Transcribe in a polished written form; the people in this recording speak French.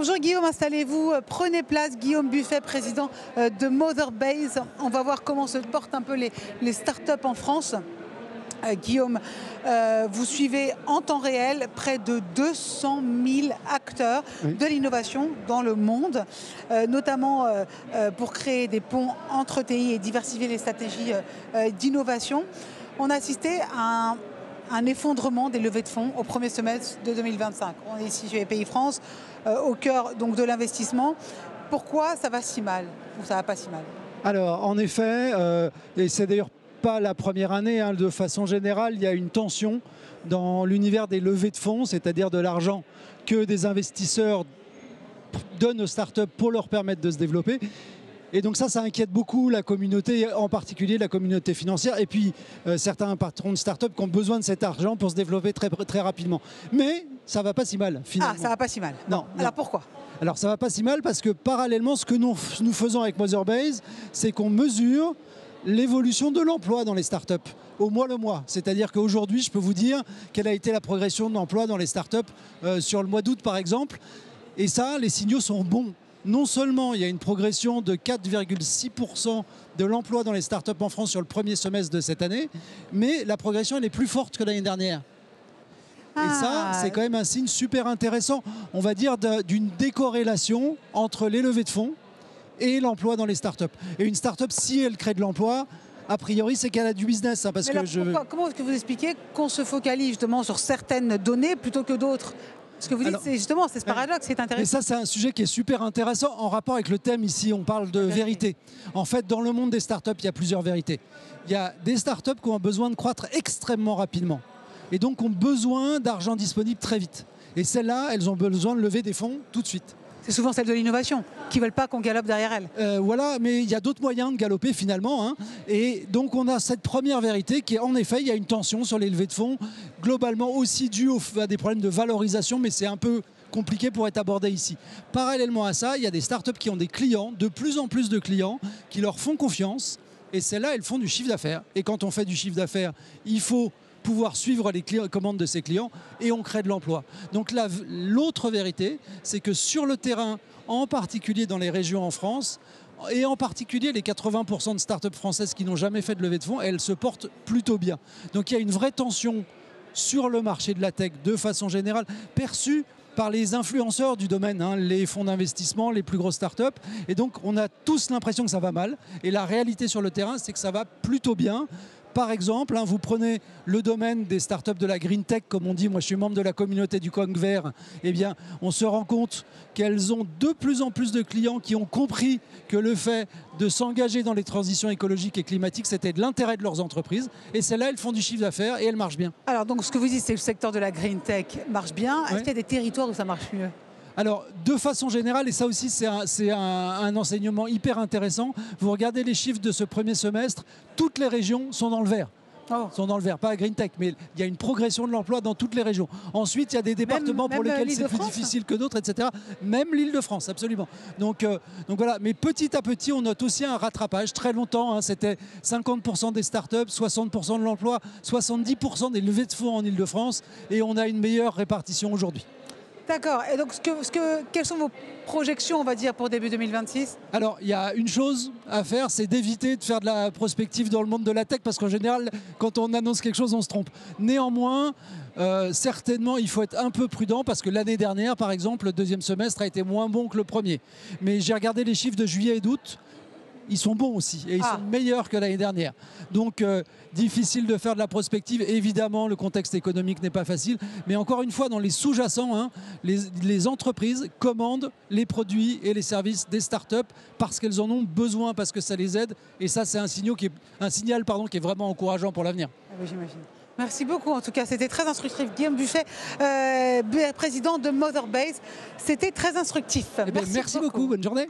Bonjour Guillaume, installez-vous, prenez place. Guillaume Buffet, président de Motherbase. On va voir comment se portent un peu les startups en France. Guillaume, vous suivez en temps réel près de 200 000 acteurs de l'innovation dans le monde, notamment pour créer des ponts entre TI et diversifier les stratégies d'innovation. On a assisté à un effondrement des levées de fonds au premier semestre de 2025. On est ici chez les Pays France, au cœur donc, de l'investissement. Pourquoi ça va si mal ou ça va pas si mal? Alors, en effet, et c'est d'ailleurs pas la première année, hein, de façon générale, il y a une tension dans l'univers des levées de fonds, c'est-à-dire de l'argent que des investisseurs donnent aux startups pour leur permettre de se développer. Et donc ça inquiète beaucoup la communauté, en particulier la communauté financière, et puis certains patrons de start-up qui ont besoin de cet argent pour se développer très rapidement. Mais ça va pas si mal, finalement. Ah, ça va pas si mal. Non. Alors pourquoi? Alors ça va pas si mal parce que parallèlement, ce que nous faisons avec Motherbase, c'est qu'on mesure l'évolution de l'emploi dans les startups au mois le mois. C'est-à-dire qu'aujourd'hui, je peux vous dire quelle a été la progression de l'emploi dans les startups sur le mois d'août, par exemple. Et ça, les signaux sont bons. Non seulement il y a une progression de 4,6% de l'emploi dans les startups en France sur le premier semestre de cette année, mais la progression elle est plus forte que l'année dernière. Et ça, c'est quand même un signe super intéressant, on va dire, d'une décorrélation entre les levées de fonds et l'emploi dans les startups. Et une startup, si elle crée de l'emploi, a priori, c'est qu'elle a du business. Hein, parce que comment est-ce que vous expliquez qu'on se focalise justement sur certaines données plutôt que d'autres? Ce que vous dites, c'est justement ce paradoxe qui est intéressant. Et ça, c'est un sujet qui est super intéressant en rapport avec le thème ici. On parle de vérité. En fait, dans le monde des startups, il y a plusieurs vérités. Il y a des startups qui ont besoin de croître extrêmement rapidement et donc ont besoin d'argent disponible très vite. Et celles-là, elles ont besoin de lever des fonds tout de suite. C'est souvent celles de l'innovation qui ne veulent pas qu'on galope derrière elles. Voilà, mais il y a d'autres moyens de galoper finalement. Hein. Et donc on a cette première vérité qui est en effet, il y a une tension sur les levées de fonds, globalement aussi due à des problèmes de valorisation, mais c'est un peu compliqué pour être abordé ici. Parallèlement à ça, il y a des startups qui ont des clients, de plus en plus de clients, qui leur font confiance. Et celles-là, elles font du chiffre d'affaires. Et quand on fait du chiffre d'affaires, il faut pouvoir suivre les commandes de ses clients et on crée de l'emploi. Donc l'autre vérité, c'est que sur le terrain, en particulier dans les régions en France, et en particulier les 80% de startups françaises qui n'ont jamais fait de levée de fonds, elles se portent plutôt bien. Donc il y a une vraie tension sur le marché de la tech de façon générale, perçue par les influenceurs du domaine, hein, les fonds d'investissement, les plus grosses startups. Et donc on a tous l'impression que ça va mal. Et la réalité sur le terrain, c'est que ça va plutôt bien. Par exemple, hein, vous prenez le domaine des startups de la green tech, comme on dit, moi je suis membre de la communauté du Coq Vert, eh bien on se rend compte qu'elles ont de plus en plus de clients qui ont compris que le fait de s'engager dans les transitions écologiques et climatiques, c'était de l'intérêt de leurs entreprises. Et celles-là, elles font du chiffre d'affaires et elles marchent bien. Alors donc ce que vous dites, c'est que le secteur de la green tech marche bien. Est-ce qu'il y a des territoires où ça marche mieux ? Alors, de façon générale, et ça aussi c'est un enseignement hyper intéressant, vous regardez les chiffres de ce premier semestre, toutes les régions sont dans le vert. Sont dans le vert, pas à Green Tech, mais il y a une progression de l'emploi dans toutes les régions. Ensuite, il y a des départements pour lesquels c'est plus difficile que d'autres, etc. Même l'Île-de-France, absolument. Donc voilà, mais petit à petit, on note aussi un rattrapage. Très longtemps, hein, c'était 50% des startups, 60% de l'emploi, 70% des levées de fonds en Île-de-France, et on a une meilleure répartition aujourd'hui. D'accord. Et donc, quelles sont vos projections, on va dire, pour début 2026 ? Alors, il y a une chose à faire, c'est d'éviter de faire de la prospective dans le monde de la tech, parce qu'en général, quand on annonce quelque chose, on se trompe. Néanmoins, certainement, il faut être un peu prudent, parce que l'année dernière, par exemple, le deuxième semestre a été moins bon que le premier. Mais j'ai regardé les chiffres de juillet et d'août. Ils sont bons aussi et ils sont meilleurs que l'année dernière. Donc, difficile de faire de la prospective. Évidemment, le contexte économique n'est pas facile. Mais encore une fois, dans les sous-jacents, hein, les entreprises commandent les produits et les services des startups parce qu'elles en ont besoin, parce que ça les aide. Et ça, c'est un signal qui est vraiment encourageant pour l'avenir. Ah oui, j'imagine. Merci beaucoup. En tout cas, c'était très instructif. Guillaume Buffet, président de Motherbase. C'était très instructif. Merci beaucoup. Bonne journée.